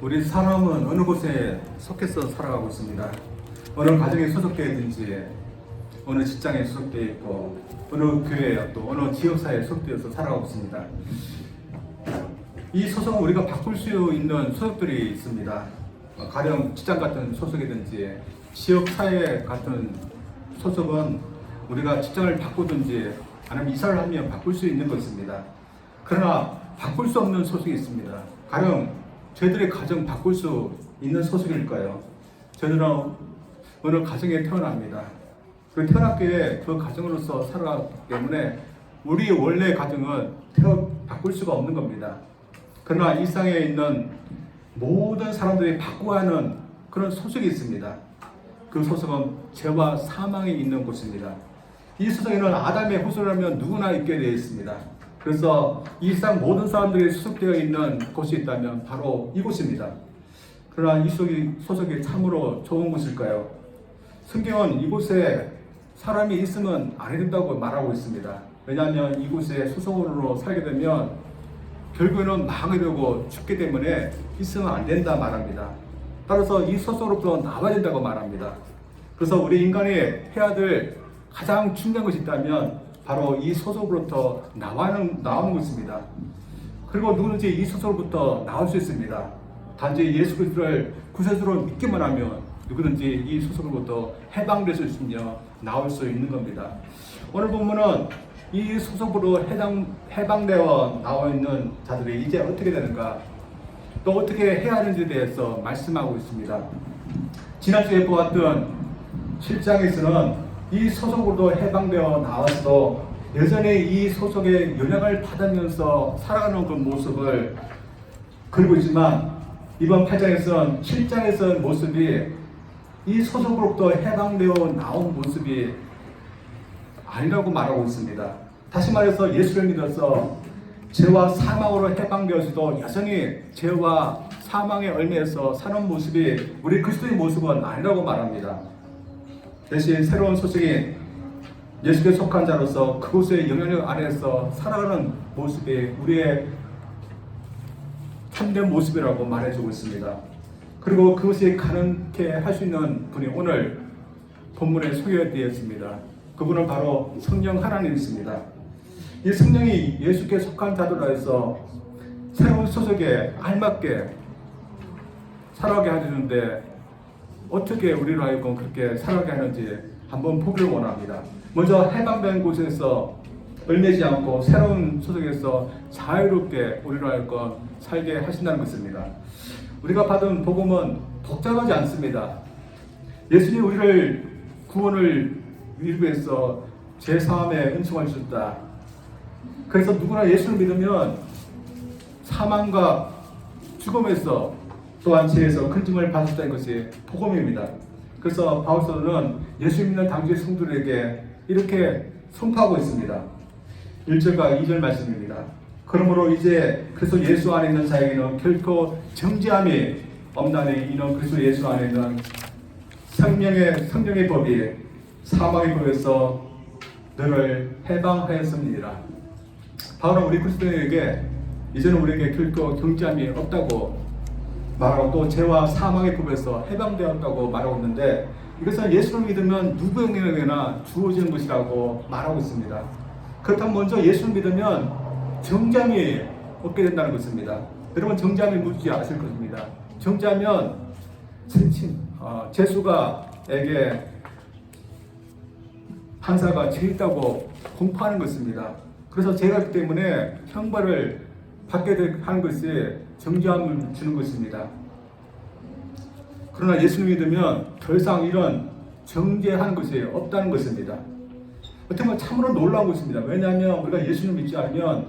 우리 사람은 어느 곳에 속해서 살아가고 있습니다. 어느 가정에 소속되어 있든지, 어느 직장에 소속되어 있고, 어느 교회에 또 어느 지역사회에 소속되어서 살아가고 있습니다. 이 소속은 우리가 바꿀 수 있는 소속들이 있습니다. 가령 직장 같은 소속이든지 지역사회 같은 소속은 우리가 직장을 바꾸든지 아니면 이사를 하면 바꿀 수 있는 것입니다. 그러나 바꿀 수 없는 소속이 있습니다. 가령 저희들의 가정 바꿀 수 있는 소속일까요? 저희들은 어느 가정에 태어납니다. 그 태어났기에 그 가정으로서 살아가기 때문에 우리 원래 가정은 바꿀 수가 없는 겁니다. 그러나 이 세상에 있는 모든 사람들이 바꿔야 하는 그런 소속이 있습니다. 그 소속은 죄와 사망이 있는 곳입니다. 이 소속에는 아담의 후손이라면 누구나 있게 되어 있습니다. 그래서 이 세상 모든 사람들이 소속되어 있는 곳이 있다면 바로 이곳입니다. 그러나 이 소속이 참으로 좋은 곳일까요? 성경은 이곳에 사람이 있으면 안 된다고 말하고 있습니다. 왜냐하면 이곳에 소속으로 살게 되면 결국에는 망하게 되고 죽기 때문에 있으면 안 된다 말합니다. 따라서 이 소속으로부터 나와야 된다고 말합니다. 그래서 우리 인간이 해야 될 가장 중요한 것이 있다면 바로 이 소속으로부터 나오는 것입니다. 그리고 누구든지 이 소속으로부터 나올 수 있습니다. 단지 예수 그리스도를 구세주로 믿기만 하면 누구든지 이 소속으로부터 해방될 수 있으며 나올 수 있는 겁니다. 오늘 본문은 이 소속으로 해방되어 나와 있는 자들이 이제 어떻게 되는가, 또 어떻게 해야 하는지에 대해서 말씀하고 있습니다. 지난주에 보았던 7장에서는 이 소속으로 해방되어 나와서도 여전히 이 소속의 영향을 받으면서 살아가는 그 모습을 그리고 있지만, 이번 8장에서는 7장에서 모습이 이 소속으로부터 해방되어 나온 모습이 아니라고 말하고 있습니다. 다시 말해서 예수를 믿어서 죄와 사망으로 해방되어서도 여전히 죄와 사망의 얽매여서 사는 모습이 우리 그리스도의 모습은 아니라고 말합니다. 대신 새로운 소식인 예수께 속한 자로서 그곳의 영향력 아래에서 살아가는 모습이 우리의 참된 모습이라고 말해주고 있습니다. 그리고 그것이 가능케 할 수 있는 분이 오늘 본문에 소개되어 있습니다. 그분은 바로 성령 하나님이십니다. 이 성령이 예수께 속한 자들로 해서 새로운 소속에 알맞게 살아가게 하시는데 어떻게 우리로 하여금 그렇게 살아가게 하는지 한번 보기를 원합니다. 먼저 해방된 곳에서 얽매지 않고 새로운 소속에서 자유롭게 우리로 하여금 살게 하신다는 것입니다. 우리가 받은 복음은 복잡하지 않습니다. 예수님이 우리를 구원을 위해서 죄사함에 은총을 주셨다. 그래서 누구나 예수를 믿으면 사망과 죽음에서 또한 죄에서 근심을 받았다는 것이 복음입니다. 그래서 바울서는 예수 믿는 당시의 성도들에게 이렇게 선포하고 있습니다. 1절과 2절 말씀입니다. 그러므로 이제 그리스도 예수 안에 있는 자에게는 결코 정죄함이 없나니 이는 그리스도 예수 안에 있는 성령의 법이 사망의 법에서 너를 해방하였습니다. 바울은 우리 그리스도인에게 이제는 우리에게 결코 정죄함이 없다고 말하고 또 죄와 사망의 법에서 해방되었다고 말하고 있는데, 이것은 예수를 믿으면 누구에게나 주어지는 것이라고 말하고 있습니다. 그렇다면 먼저 예수를 믿으면 정죄함이 없게 된다는 것입니다. 여러분, 정죄함이 뭔지 아실 것입니다. 정죄하면 죄수가에게 판사가 죄 있다고 공포하는 것입니다. 그래서 죄가 있기 때문에 형벌을 받게 하는 것이 정죄함을 주는 것입니다. 그러나 예수를 믿으면 더 이상 이런 정죄하는 것이 없다는 것입니다. 어떻게 보면 참으로 놀라운 것입니다. 왜냐하면 우리가 예수를 믿지 않으면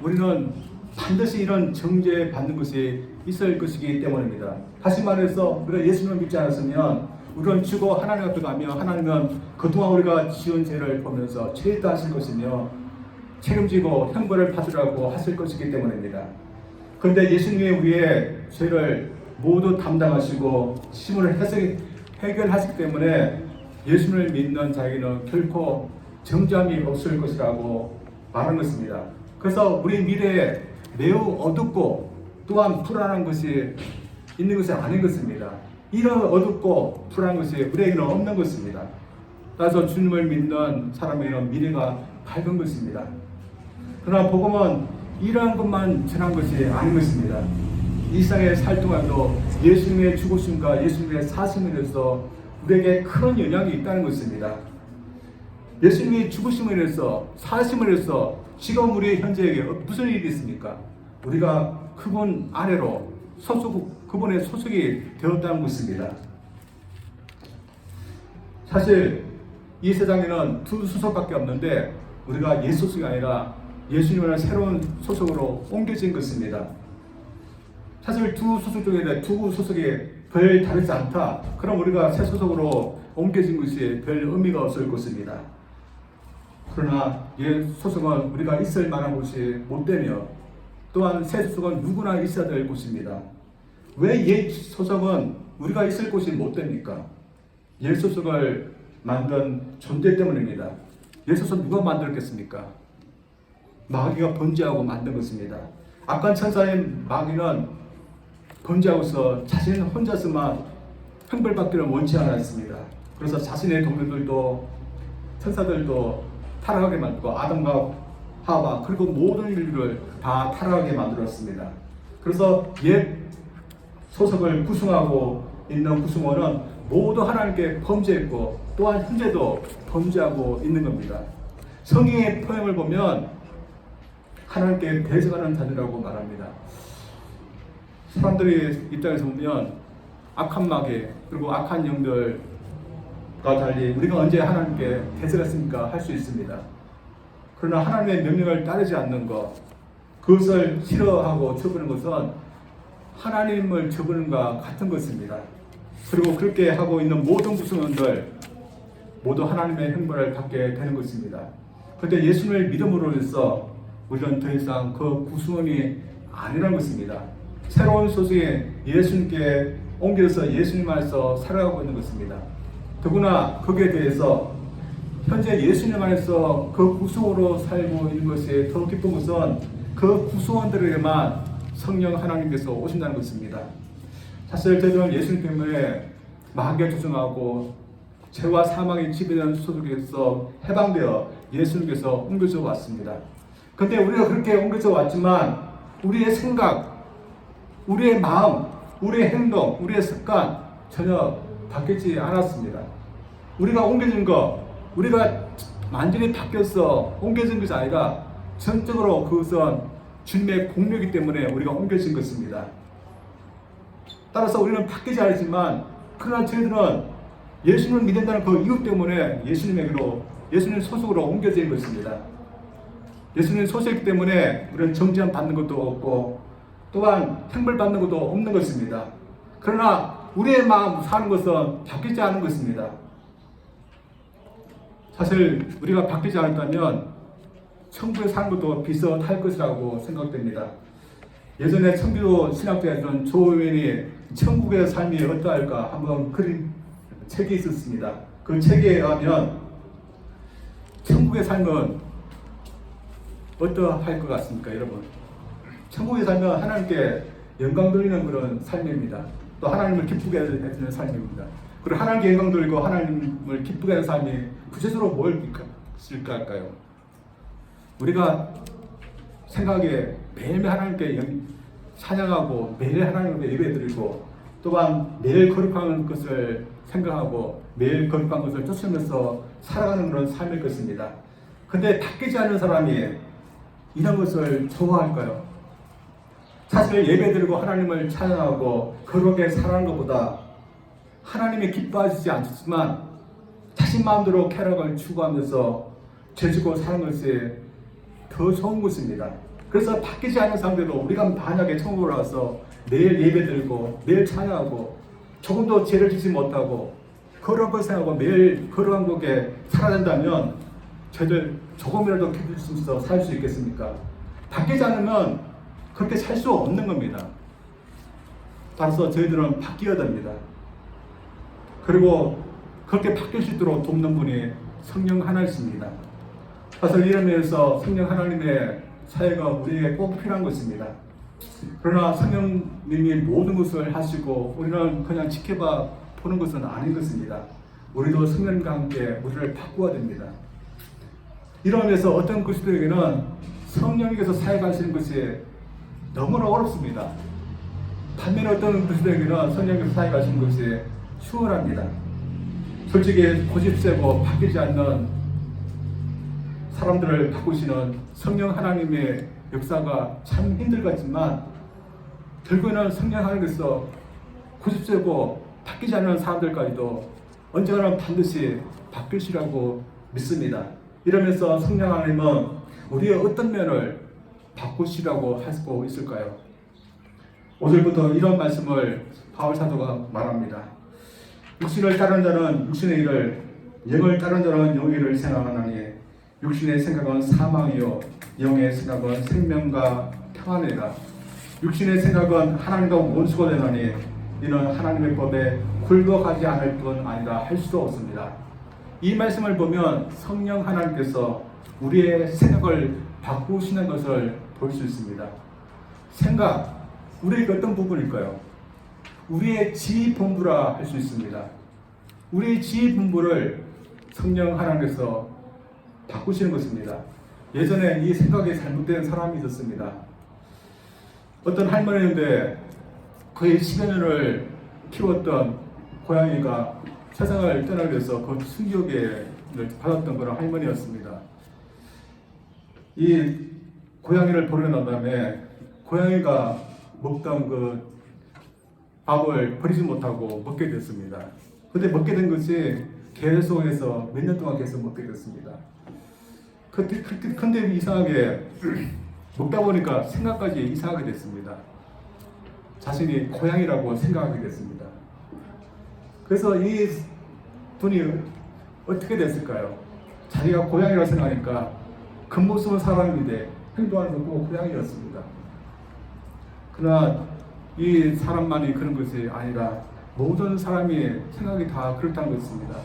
우리는 반드시 이런 정죄 받는 것이 있을 것이기 때문입니다. 다시 말해서 우리가 예수를 믿지 않았으면 우리는 죽어 하나님 앞에 가면 하나님은 그동안 우리가 지은 죄를 보면서 죄다 하실 것이며 책임지고 형벌을 받으라고 하실 것이기 때문입니다. 그런데 예수님이 우리의 죄를 모두 담당하시고 심을 해결하시기 때문에 예수를 믿는 자에게는 결코 정죄함이 없을 것이라고 말하는 것입니다. 그래서 우리 미래에 매우 어둡고 또한 불안한 것이 있는 것이 아닌 것입니다. 이런 어둡고 불안한 것이 우리에게는 없는 것입니다. 따라서 주님을 믿는 사람에게는 미래가 밝은 것입니다. 그러나 복음은 이러한 것만 전한 것이 아닌 것입니다. 이 세상에 살 동안도 예수님의 죽으심과 예수님의 사심에 대해서 우리에게 큰 영향이 있다는 것입니다. 예수님이 죽으심에 대해서 사심에 대해서 지금 우리 현재에게 무슨 일이 있습니까? 우리가 그분 아래로 그분의 소속이 되었다는 것입니다. 사실 이 세상에는 두 소속밖에 없는데 우리가 옛 소속이 아니라 예수님을 새로운 소속으로 옮겨진 것입니다. 사실 두 소속 중에 두 소속이 별 다르지 않다. 그럼 우리가 새 소속으로 옮겨진 것이 별 의미가 없을 것입니다. 그러나 옛 소속은 우리가 있을 만한 곳이 못 되며 또한 새 소속은 누구나 있어야 될 곳입니다. 왜 옛 소속은 우리가 있을 곳이 못 됩니까? 옛 소속을 만든 존재 때문입니다. 옛 소속 누가 만들었겠습니까? 마귀가 번제하고 만든 것입니다. 악한 천사의 마귀는 번제하고서 자신 혼자서만 형벌받기를 원치 않았습니다. 그래서 자신의 동료들도 천사들도 타락하게 만들고 아담과 하와 그리고 모든 인류를 다 타락하게 만들었습니다. 그래서 옛 소속을 구성하고 있는 구성원은 모두 하나님께 범죄했고 또한 현재도 범죄하고 있는 겁니다. 성경의 표현을 보면 하나님께 대적하는 자들이라고 말합니다. 사람들의 입장에서 보면 악한 마귀 그리고 악한 영들과 달리 우리가 언제 하나님께 대적했습니까? 할 수 있습니다. 그러나 하나님의 명령을 따르지 않는 것, 그것을 싫어하고 저버리는 것은 하나님을 저버리는 것과 같은 것입니다. 그리고 그렇게 하고 있는 모든 구성원들 모두 하나님의 형벌을 받게 되는 것입니다. 그런데 예수님을 믿음으로 해서 우리는 더 이상 그 구성원이 아니라는 것입니다. 새로운 소식에 예수님께 옮겨서 예수님 안에서 살아가고 있는 것입니다. 더구나 거기에 대해서 현재 예수님 안에서 그 구성으로 살고 있는 것이 더 기쁜 것은 그 구성원들에게만 성령 하나님께서 오신다는 것입니다. 사실 저희들은 예수님 때문에 마귀가 조종하고 죄와 사망의 지배되는 소속에서 해방되어 예수님께서 옮겨져 왔습니다. 그런데 우리가 그렇게 옮겨져 왔지만 우리의 생각, 우리의 마음, 우리의 행동, 우리의 습관 전혀 바뀌지 않았습니다. 우리가 옮겨진 것, 우리가 완전히 바뀌어서 옮겨진 것이 아니라 전적으로 그것은 주님의 공력이기 때문에 우리가 옮겨진 것입니다. 따라서 우리는 바뀌지 않지만 그러나 저희들은 예수님을 믿는다는 그 이유 때문에 예수님에게로 예수님 소속으로 옮겨진 것입니다. 예수님 소속이기 때문에 우리는 정죄함 받는 것도 없고 또한 형벌 받는 것도 없는 것입니다. 그러나 우리의 마음 사는 것은 바뀌지 않은 것입니다. 사실 우리가 바뀌지 않았다면 천국에 사는 것도 비슷할 것이라고 생각됩니다. 예전에 청교도 신학자였던 조의원이 천국의 삶이 어떠할까 한번 그린 책이 있었습니다. 그 책에 의하면 천국의 삶은 어떠할 것 같습니까, 여러분? 천국에 살면 하나님께 영광 돌리는 그런 삶입니다. 또 하나님을 기쁘게 해주는 삶입니다. 그리고 하나님께 영광 돌리고 하나님을 기쁘게 하는 삶이 구체적으로 무엇일까요? 우리가 생각에 매일매일 하나님께 찬양하고 매일 하나님께 예배드리고 또한 매일 거룩한 것을 생각하고 매일 거룩한 것을 쫓으면서 살아가는 그런 삶일 것입니다. 근데 바뀌지 않는 사람이 이런 것을 좋아할까요? 사실 예배드리고 하나님을 찬양하고 거룩하게 살아가는 것보다 하나님이 기뻐하시지 않지만 자신 마음대로 쾌락을 추구하면서 죄짓고 사는 것이 더 좋은 것입니다. 그래서 바뀌지 않는 사람들도 우리가 만약에 천국으로 와서 매일 예배드리고 매일 찬양하고 조금도 죄를 짓지 못하고 거룩한 걸 생각하고 매일 거룩한 것에 살아야 된다면 저희들 조금이라도 기쁠 수 있어 살 수 있겠습니까? 바뀌지 않으면 그렇게 살 수 없는 겁니다. 따라서 저희들은 바뀌어야 됩니다. 그리고 그렇게 바뀔 수 있도록 돕는 분이 성령 하나이십니다. 사실 이러면서 성령 하나님의 사회가 우리에게 꼭 필요한 것입니다. 그러나 성령님이 모든 것을 하시고 우리는 그냥 지켜봐 보는 것은 아닌 것입니다. 우리도 성령과 함께 우리를 바꾸어야 됩니다. 이러면서 어떤 그리스도에게는 성령님께서 사역하시는 것이 너무나 어렵습니다. 반면에 어떤 그리스도에게는 성령님께서 사역하시는 것이 수월합니다. 솔직히 고집세고 바뀌지 않는 사람들을 바꾸시는 성령 하나님의 역사가 참 힘들 것 같지만 결국에는 성령 하나님께서 고집세고 바뀌지 않는 사람들까지도 언젠가는 반드시 바뀌시라고 믿습니다. 이러면서 성령 하나님은 우리의 어떤 면을 바꾸시라고 하고 있을까요? 5절부터 이런 말씀을 바울 사도가 말합니다. 육신을 따르는 자는 육신의 일을, 영을 따르는 자는 영의 일을 생각하나니 육신의 생각은 사망이요 영의 생각은 생명과 평안이라. 육신의 생각은 하나님과 원수가 되나니 이는 하나님의 법에 굴복하지 않을 뿐 아니라 할 수도 없습니다. 이 말씀을 보면 성령 하나님께서 우리의 생각을 바꾸시는 것을 볼 수 있습니다. 생각, 우리의 어떤 부분일까요? 우리의 지본부라 할 수 있습니다. 우리의 지본부를 성령 하나님께서 바꾸시는 것입니다. 예전에 이 생각이 잘못된 사람이 있었습니다. 어떤 할머니인데 거의 10여 년을 키웠던 고양이가 세상을 떠나게 돼서 그 충격을 받았던 그런 할머니였습니다. 이 고양이를 버리고 난 다음에 고양이가 먹던 그 밥을 버리지 못하고 먹게 됐습니다. 근데 먹게 된 것이 계속해서 몇 년 동안 계속 먹게 됐습니다. 근데 이상하게 먹다 보니까 생각까지 이상하게 됐습니다. 자신이 고양이라고 생각하게 됐습니다. 그래서 이 분이 어떻게 됐을까요? 자기가 고양이라고 생각하니까 겉모습은 사람인데 행동하는 건 꼭 고양이였습니다. 그러나 이 사람만이 그런 것이 아니라 모든 사람이 생각이 다 그렇다는 것입니다.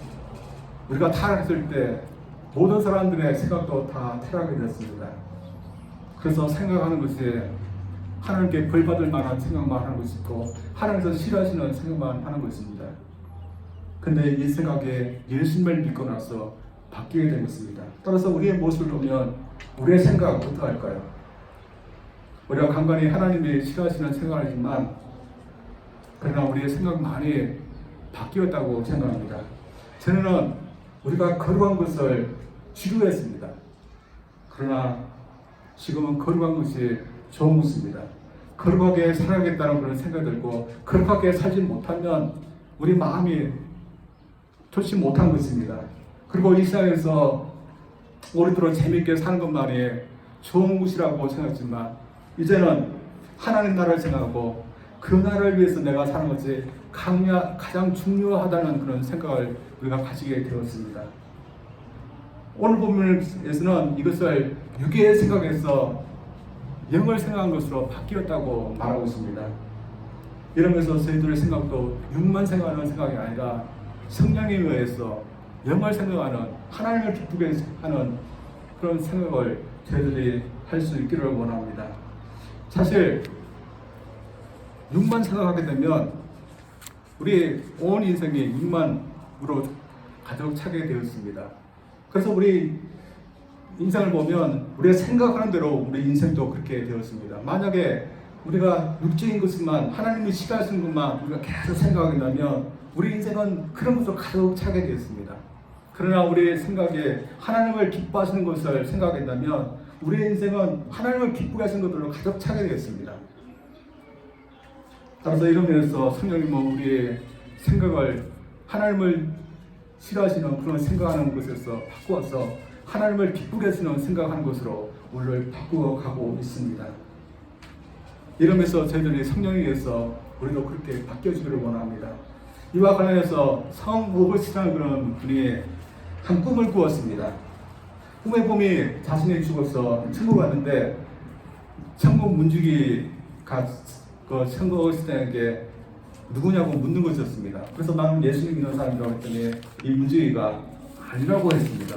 우리가 타락했을 때 모든 사람들의 생각도 다 타락이 됐습니다. 그래서 생각하는 것이 하나님께 벌받을 만한 생각만 하는 것이 있고 하나님께서 싫어하시는 생각만 하는 것입니다. 근데 이 생각에 예수님을 믿고 나서 바뀌게 된 것입니다. 따라서 우리의 모습을 보면 우리의 생각 어떻게 할까요? 우리가 간간히 하나님이 싫어하시는 생각을 하지만 그러나 우리의 생각 많이 바뀌었다고 생각합니다. 저는 우리가 거룩한 것을 지루했습니다. 그러나 지금은 거룩한 것이 좋은 것입니다. 거룩하게 살아야겠다는 그런 생각이 들고 거룩하게 살지 못하면 우리 마음이 좋지 못한 것입니다. 그리고 이 세상에서 오랫도록 재밌게 사는 것만이 좋은 것이라고 생각했지만 이제는 하나님 나라를 생각하고 그 나라를 위해서 내가 사는 것이 가장 중요하다는 그런 생각을 우리가 가지게 되었습니다. 오늘 본문에서는 이것을 육의 생각에서 영을 생각한 것으로 바뀌었다고 말하고 있습니다. 이러면서 저희들의 생각도 육만 생각하는 생각이 아니라 성령에 의해서 영을 생각하는 하나님을 기쁘게 하는 그런 생각을 저희들이 할 수 있기를 원합니다. 사실 육만 생각하게 되면 우리 온 인생이 육만으로 가득 차게 되었습니다. 그래서 우리 인생을 보면 우리가 생각하는 대로 우리 인생도 그렇게 되었습니다. 만약에 우리가 육적인 것만 하나님이 싫어하시는 것만 우리가 계속 생각하게 되면 우리 인생은 그런 것으로 가득 차게 되었습니다. 그러나 우리의 생각에 하나님을 기뻐하시는 것을 생각한다면 우리의 인생은 하나님을 기쁘게 하시는 것들로 가득 차게 되었습니다. 따라서 이런 면에서 성령님은 우리의 생각을 하나님을 싫어하시는 그런 생각하는 것에서 바꾸어서 하나님을 기쁘게 하시는 생각하는 것으로 우리를 바꾸어 가고 있습니다. 이러면서 저희들이 성령에 의해서 우리도 그렇게 바뀌어지기를 원합니다. 이와 관련해서 성 오버시라는 그런 분이 한 꿈을 꾸었습니다. 꿈의 봄이 자신이 죽어서 천국 갔는데 천국 문지기가 그 천국 오버시에게 누구냐고 묻는 것이었습니다. 그래서 나는 예수님 믿는 사람이라고 했더니 이 문지기가 아니라고 했습니다.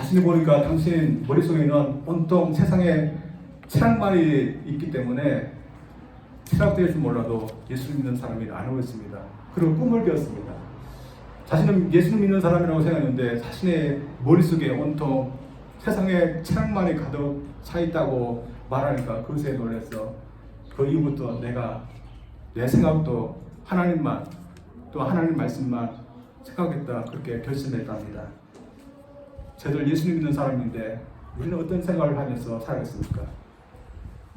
자신이 보니까 당신 머릿속에는 온통 세상에 철학만이 있기 때문에 철학대에서 몰라도 예수를 믿는 사람이 아니고 있습니다. 그리고 꿈을 꿨습니다. 자신은 예수를 믿는 사람이라고 생각했는데 자신의 머릿속에 온통 세상에 철학만이 가득 차 있다고 말하니까 그것에 놀라서 그 이후부터 내가 내 생각도 하나님만 또 하나님 말씀만 생각했다 그렇게 결심했답니다. 저들 예수님 믿는 사람인데 우리는 어떤 생각을 하면서 살아갔습니까?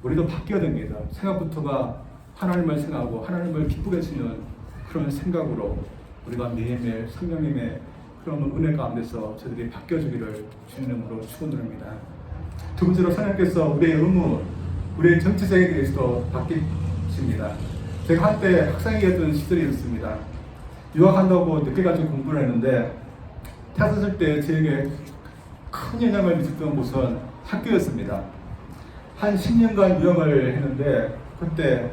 우리도 바뀌어야 됩니다. 생각부터가 하나님을 생각하고 하나님을 기쁘게 하시는 그런 생각으로 우리가 매일매일 성령님의 그런 은혜 가운데서 저들이 바뀌어주기를 주님으로 축원드립니다. 두 번째로 성령께서 우리의 의무, 우리의 정치생에 대해서도 바뀌십니다. 제가 한때 학생이었던 시절이 있습니다. 유학한다고 늦게까지 공부를 했는데 태어났을 때 저에게 큰 영향을 미쳤던 곳은 학교였습니다. 한 10년간 유학을 했는데 그때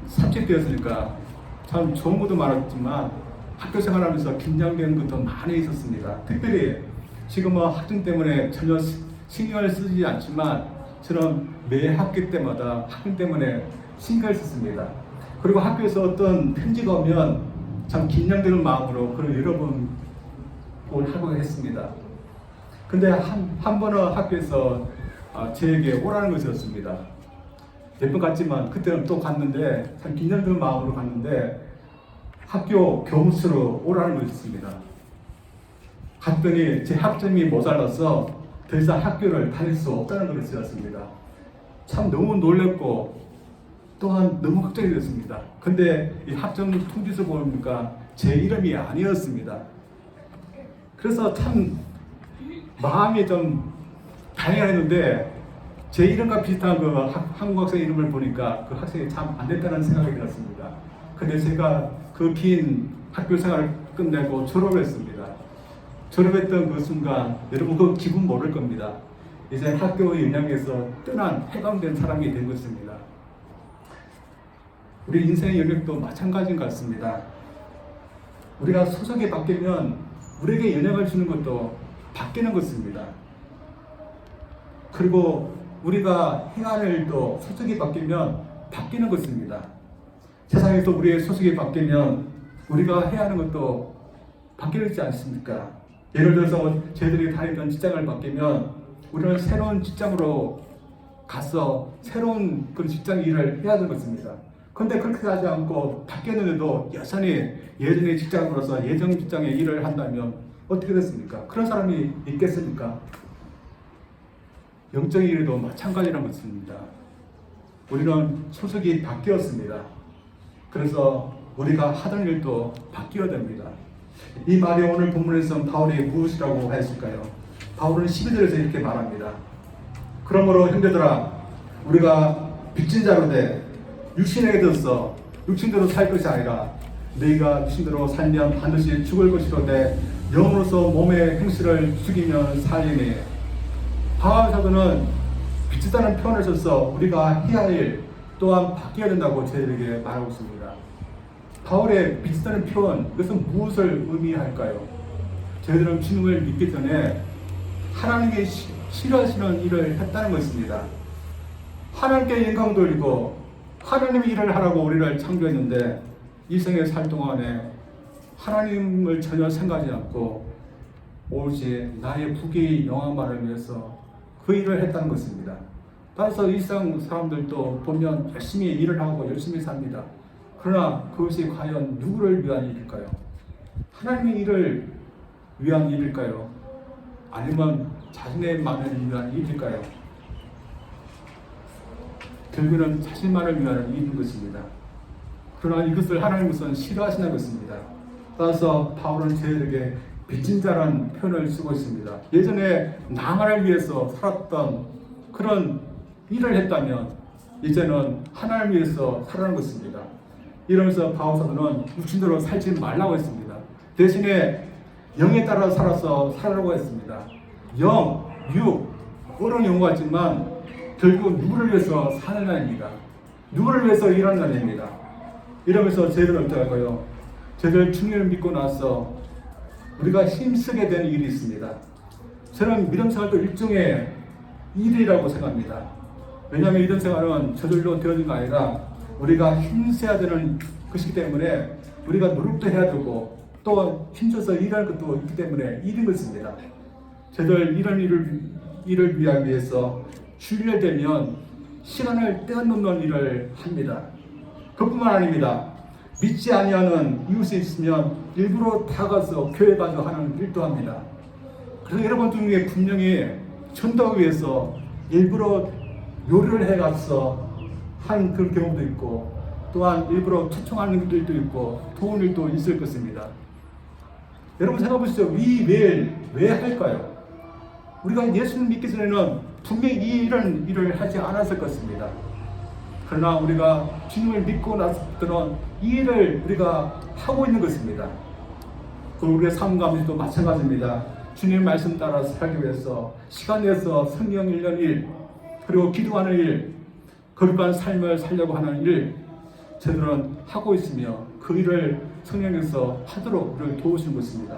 30대였으니까 참 좋은 것도 많았지만 학교 생활하면서 긴장되는 것도 많이 있었습니다. 특별히 지금은 학점 때문에 전혀 신경을 쓰지 않지만 저는 매 학기 때마다 학점 때문에 신경을 썼습니다. 그리고 학교에서 어떤 편지가 오면 참 긴장되는 마음으로 그걸 여러 번 하고 했습니다. 근데 한 번은 학교에서 저에게 오라는 것이었습니다. 몇 번 갔지만 그때는 또 갔는데 참 긴장되는 마음으로 갔는데 학교 교무실로 오라는 것이었습니다. 갔더니 제 학점이 모자라서 더 이상 학교를 다닐 수 없다는 것이었습니다. 참 너무 놀랐고 또한 너무 걱정이 됐습니다. 근데 이 학점 통지서 보니까 제 이름이 아니었습니다. 그래서 참 마음이 좀 다양했는데 제 이름과 비슷한 그 한국 학생 이름을 보니까 그 학생이 참 안 됐다는 생각이 들었습니다. 근데 제가 그 긴 학교 생활을 끝내고 졸업했습니다. 졸업했던 그 순간 여러분 그 기분 모를 겁니다. 이제 학교의 영향에서 떠난 해방된 사람이 된 것입니다. 우리 인생의 영역도 마찬가지인 것 같습니다. 우리가 소속이 바뀌면 우리에게 영향을 주는 것도 바뀌는 것입니다. 그리고 우리가 해야 할 일도 소속이 바뀌면 바뀌는 것입니다. 세상에서 우리의 소속이 바뀌면 우리가 해야 하는 것도 바뀌지 않습니까? 예를 들어서 저희들이 다니던 직장을 바뀌면 우리는 새로운 직장으로 가서 새로운 그 직장 일을 해야 되는 것입니다. 그런데 그렇게 하지 않고 바뀌었는데도 여전히 예전의 직장으로서 예전 직장의 일을 한다면 어떻게 됐습니까? 그런 사람이 있겠습니까? 영적인 일에도 마찬가지라는 것입니다. 우리는 소속이 바뀌었습니다. 그래서 우리가 하던 일도 바뀌어야 됩니다. 이 말이 오늘 본문에서 바울이 무엇이라고 했을까요? 바울은 12절에서 이렇게 말합니다. 그러므로 형제들아 우리가 빚진 자로 돼 육신에게 들었어 육신대로 살 것이 아니라 너희가 육신대로 살면 반드시 죽을 것이로되 영으로서 몸의 행실을 죽이면 살리니. 바울 사도는 빚지다는 표현을 써서 우리가 해야 할 일 또한 바뀌어야 된다고 저희에게 말하고 있습니다. 바울의 빚지다는 표현 그것은 무엇을 의미할까요? 저희들은 주님을 믿기 전에 하나님께 싫어하시는 일을 했다는 것입니다. 하나님께 영광 돌리고 하나님의 일을 하라고 우리를 창조했는데 이 생에 살 동안에 하나님을 전혀 생각하지 않고 오직 나의 부귀 영화만을 위해서 그 일을 했다는 것입니다. 따라서 일상 사람들도 보면 열심히 일을 하고 열심히 삽니다. 그러나 그것이 과연 누구를 위한 일일까요? 하나님의 일을 위한 일일까요? 아니면 자신의만을 위한 일일까요? 결국은 자신만을 위한 일인 것입니다. 그러나 이것을 하나님께서는 싫어하시는 것입니다. 따라서 바울은 저희에게 빚진 자라는 표현을 쓰고 있습니다. 예전에 나만을 위해서 살았던 그런 일을 했다면 이제는 하나님을 위해서 살아가는 것입니다. 이러면서 바울 사도는 육신대로 살지 말라고 했습니다. 대신에 영에 따라 살아서 살라고 했습니다. 영, 육, 어려운 용어가 있지만 결국 누구를 위해서 사는 아닙니다. 누구를 위해서 일하는 아닙니다. 이러면서 저희들 어떻게 할까요? 저희들 주님을 믿고 나서 우리가 힘쓰게 되는 일이 있습니다. 저는 믿음 생활도 일종의 일이라고 생각합니다. 왜냐하면 믿음 생활은 저절로 되어진 게 아니라 우리가 힘써야 되는 것이기 때문에 우리가 노력도 해야 되고 또 힘써서 일할 것도 있기 때문에 일인 것입니다. 저들 이런 일을 위하기 위해서 주일 되면 시간을 떼어놓는 일을 합니다. 그뿐만 아닙니다. 믿지 아니하는 이웃이 있으면 일부러 다가서 교회 가서 하는 일도 합니다. 그래서 여러분 중에 분명히 전도하기 위해서 일부러 요리를 해가서 한 그런 경우도 있고 또한 일부러 초청하는 일도 있고 도운 일도 있을 것입니다. 여러분 생각해 보시죠. 이 왜 할까요? 우리가 예수님 믿기 전에는 분명히 이런 일을 하지 않았을 것입니다. 그러나 우리가 주님을 믿고 나서부터는 이 일을 우리가 하고 있는 것입니다. 그리고 우리의 삶 가운데도 마찬가지입니다. 주님 말씀 따라 살기 위해서 시간 내서 성경 읽는 일, 그리고 기도하는 일, 거룩한 삶을 살려고 하는 일, 저들은 하고 있으며 그 일을 성령에서 하도록 우리를 도우시는 것입니다.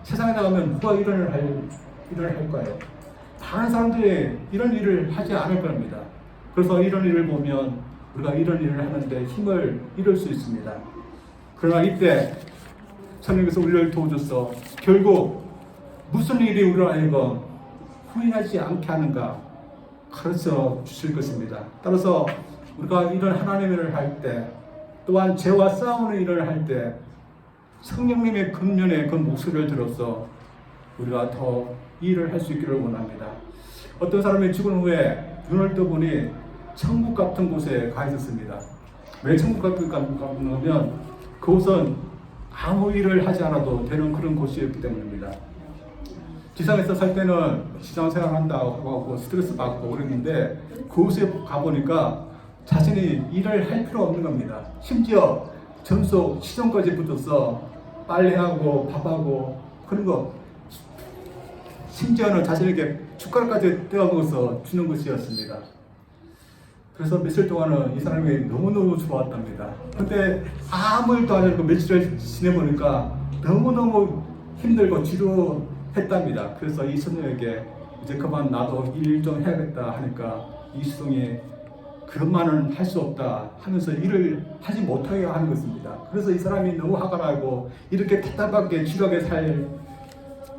세상에 나가면 누가 이런 일을 할까요? 다른 사람들이 이런 일을 하지 않을 겁니다. 그래서 이런 일을 보면 우리가 이런 일을 하는데 힘을 잃을 수 있습니다. 그러나 이때 성령께서 우리를 도와줘서 결국 무슨 일이 우리를 하여금 후회하지 않게 하는가 가르쳐 주실 것입니다. 따라서 우리가 이런 하나님의 일을 할 때 또한 죄와 싸우는 일을 할 때 성령님의 근면의 그 목소리를 들어서 우리가 더 일을 할 수 있기를 원합니다. 어떤 사람이 죽은 후에 눈을 떠보니 천국 같은 곳에 가 있었습니다. 왜 천국 같은 곳이냐면 그곳은 아무 일을 하지 않아도 되는 그런 곳이었기 때문입니다. 지상에서 살 때는 시장 생활한다고 하고 스트레스 받고 그랬는데 그곳에 가보니까 자신이 일을 할 필요 없는 겁니다. 심지어 점수 시정까지 붙어서 빨래하고 밥하고 그런 거 심지어는 자신에게 숟가락까지 떼어 먹어서 주는 것이었습니다. 그래서 며칠 동안은 이 사람이 너무너무 좋았답니다. 근데 아무 일도 안 하고 며칠을 지내보니까 너무너무 힘들고 지루했답니다. 그래서 이 선녀에게 이제 그만 나도 일 좀 해야겠다 하니까 이 시동이 그것만은 할 수 없다 하면서 일을 하지 못하게 하는 것입니다. 그래서 이 사람이 너무 화가 나고 이렇게 답답하게 지루하게 살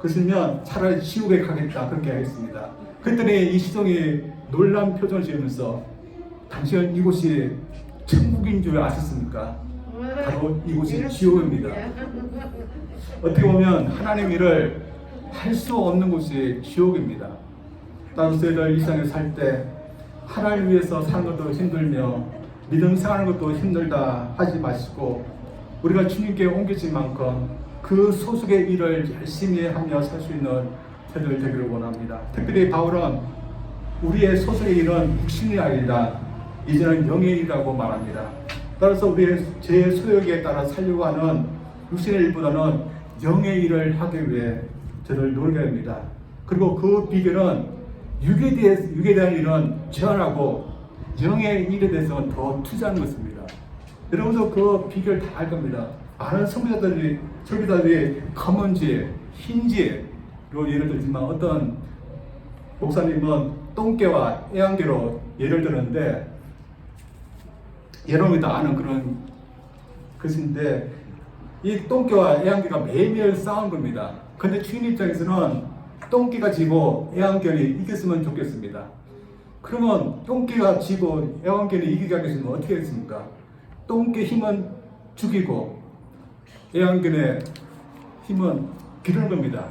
것이면 차라리 지옥에 가겠다 그렇게 하겠습니다. 그랬더니 이 시동이 놀란 표정을 지으면서 당신은 이곳이 천국인 줄 아셨습니까? 바로 이곳이 지옥입니다. 어떻게 보면 하나님 일을 할 수 없는 곳이 지옥입니다. 따라서 저희들 이 세상에 살 때 하나님 위해서 사는 것도 힘들며 믿음 생활하는 것도 힘들다 하지 마시고 우리가 주님께 옮겨진 만큼 그 소속의 일을 열심히 하며 살 수 있는 저희들 되기를 원합니다. 특별히 바울은 우리의 소속의 일은 육신이 아니라 이제는 영의 일이라고 말합니다. 따라서 우리의 제 소욕에 따라 살려고 하는 육신의 일보다는 영의 일을 하기 위해 저를 노력해야 합니다. 그리고 그 비결은 육에 대한 일은 제한하고 영의 일에 대해서는 더 투자하는 것입니다. 여러분도 그 비결 다 알 겁니다. 많은 설교자들이 검은지, 흰지로 예를 들지만 어떤 목사님은 똥개와 애완개로 예를 들었는데 여러분이 다 아는 그런 것인데 이 똥개와 애완개가 매일매일 싸운 겁니다. 근데 주인 입장에서는 똥개가 지고 애완개는 이겼으면 좋겠습니다. 그러면 똥개가 지고 애완개는 이기게 하겠으면 어떻게 하겠습니까? 똥개 힘은 죽이고 애완개의 힘은 기르는 겁니다.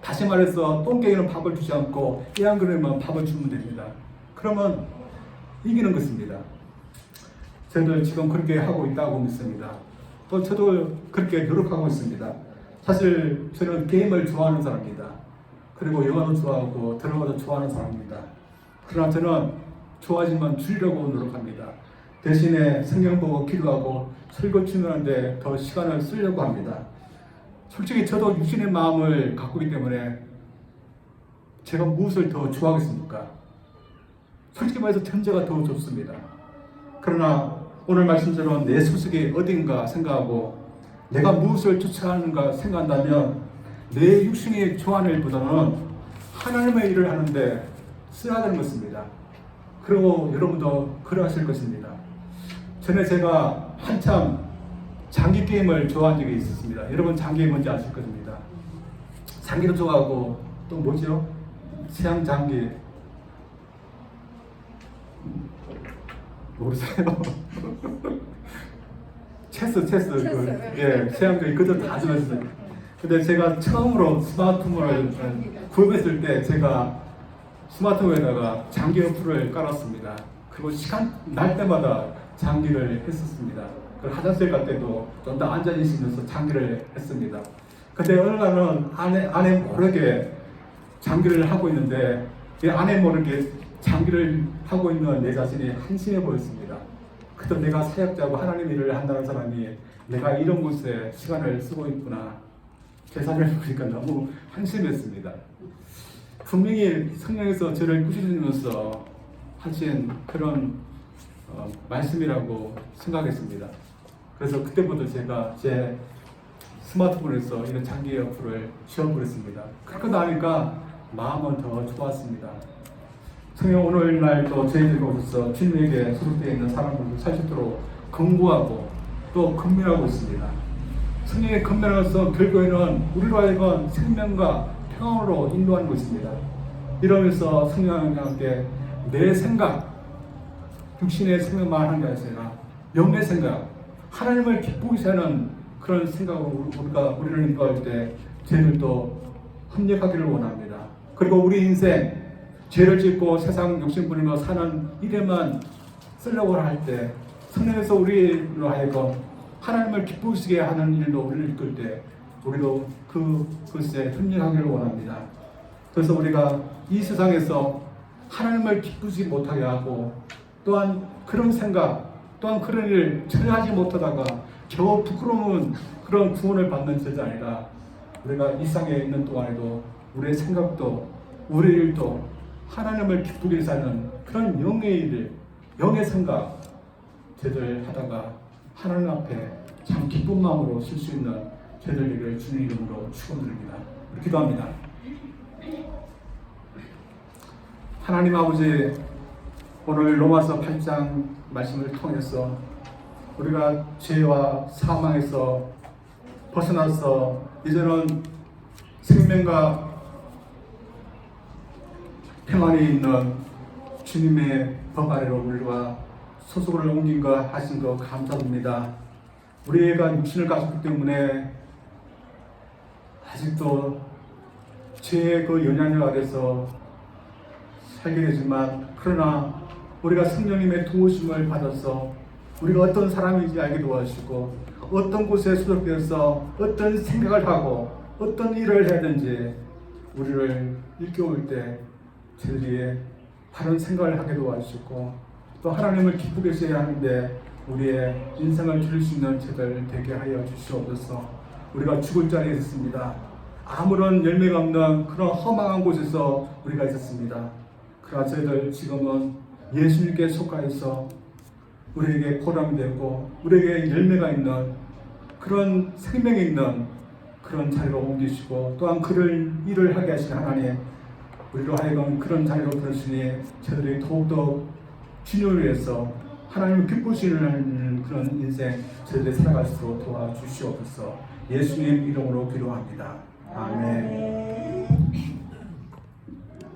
다시 말해서 똥개는 밥을 주지 않고 애완개는 밥을 주면 됩니다. 그러면 이기는 것입니다. 저희들 지금 그렇게 하고 있다고 믿습니다. 또 저도 그렇게 노력하고 있습니다. 사실 저는 게임을 좋아하는 사람입니다. 그리고 영화도 좋아하고 드라마도 좋아하는 사람입니다. 그러나 저는 좋아하지만 줄이려고 노력합니다. 대신에 성경 보고 기도하고 설교 추는데 더 시간을 쓰려고 합니다. 솔직히 저도 육신의 마음을 갖고 있기 때문에 제가 무엇을 더 좋아하겠습니까? 솔직히 말해서 전제가 더 좋습니다. 그러나 오늘 말씀처럼 내 소속이 어딘가 생각하고 내가 무엇을 쫓아가는가 생각한다면 내 육신의 좋아하는 일보다는 하나님의 일을 하는데 써야 되는 것입니다. 그리고 여러분도 그러하실 것입니다. 전에 제가 한참 장기 게임을 좋아한 적이 있었습니다. 여러분 장기 뭔지 아실 겁니다. 장기도 좋아하고 또 뭐죠? 세양 장기 모르세요? 체스. 예, 세양장기 그들 다 좋아했어요. 근데 제가 처음으로 스마트폰을 구입했을 때 제가 스마트폰에다가 장기 어플을 깔았습니다. 그리고 시간 날 때마다 장기를 했었습니다. 그리고 화장실 갈 때도 좀 더 앉아있으면서 장기를 했습니다. 근데 어느 날은 아내 모르게 장기를 하고 있는데 이 아내 모르게 장기를 하고 있는 내 자신이 한심해 보였습니다. 그때 내가 사역자고 하나님 일을 한다는 사람이 내가 이런 곳에 시간을 쓰고 있구나. 계산을 해보니까 너무 한심했습니다. 분명히 성령에서 저를 꾸짖으면서 하신 그런 말씀이라고 생각했습니다. 그래서 그때부터 제가 제 스마트폰에서 이런 장기 어플을 지워버렸습니다. 그렇게 나니까 마음은 더 좋았습니다. 성령 오늘날 또 저희들이 오셔서 주님에게 소속되어 있는 사람들도 살 수 있도록 권고하고 또 건면하고 있습니다. 성령의 건면으로서 결국에는 우리로 하여금 생명과 평안으로 인도하는 것입니다. 이러면서 성령님께 내 생각, 육신의 생각만 하는 게 아니라 영의 생각, 하나님을 기쁘게 하는 그런 생각으로 우리를 인도할 때 저희들도 협력하기를 원합니다. 그리고 우리 인생 죄를 짓고 세상 욕심 부리며 사는 일에만 쓰려고 할 때 성령에서 우리로 하여금 하나님을 기쁘시게 하는 일로 우리를 이끌 때 우리도 그것에 협력하기를 원합니다. 그래서 우리가 이 세상에서 하나님을 기쁘시게 못하게 하고 또한 그런 생각 또한 그런 일을 전혀 하지 못하다가 겨우 부끄러운 그런 구원을 받는 죄가 아니라 우리가 이 세상에 있는 동안에도 우리의 생각도 우리 일도 하나님을 기쁘게 사는 그런 영의 일, 영의 생각 죄들 하다가 하나님 앞에 참 기쁜 마음으로 쓸 수 있는 죄들에게 주님 이름으로 축원드립니다. 기도합니다. 하나님 아버지, 오늘 로마서 8장 말씀을 통해서 우리가 죄와 사망에서 벗어나서 이제는 생명과 평안이 있는 주님의 법 아래로 우리와 소속을 옮긴 것 하신 것 감사합니다. 우리가 육신을 가졌기 때문에 아직도 죄의 그 영향력 아래서 살게 되지만 그러나 우리가 성령님의 도우심을 받아서 우리가 어떤 사람인지 알게 도와주시고 어떤 곳에 소속되어서 어떤 생각을 하고 어떤 일을 해야 되는지 우리를 일깨울 때 저희들이 바른 생각을 하게 도와주시고 또 하나님을 기쁘게 해야 하는데 우리의 인생을 줄일 수 있는 저들 되게 하여 주시옵소서. 우리가 죽을 자리에 있었습니다. 아무런 열매가 없는 그런 허망한 곳에서 우리가 있었습니다. 그러나 저희들 지금은 예수님께 속하여서 우리에게 보람이 되고 우리에게 열매가 있는 그런 생명이 있는 그런 자리로 옮기시고 또한 그를 일을 하게 하신 하나님, 우리로 하여금 그런 자리로 부르시니 저희들이 더욱더 주님을 위해서 하나님을 기쁘시는 그런 인생 저희들이 살아갈 수 있도록 도와주시옵소서. 예수님 이름으로 기도합니다. 아멘.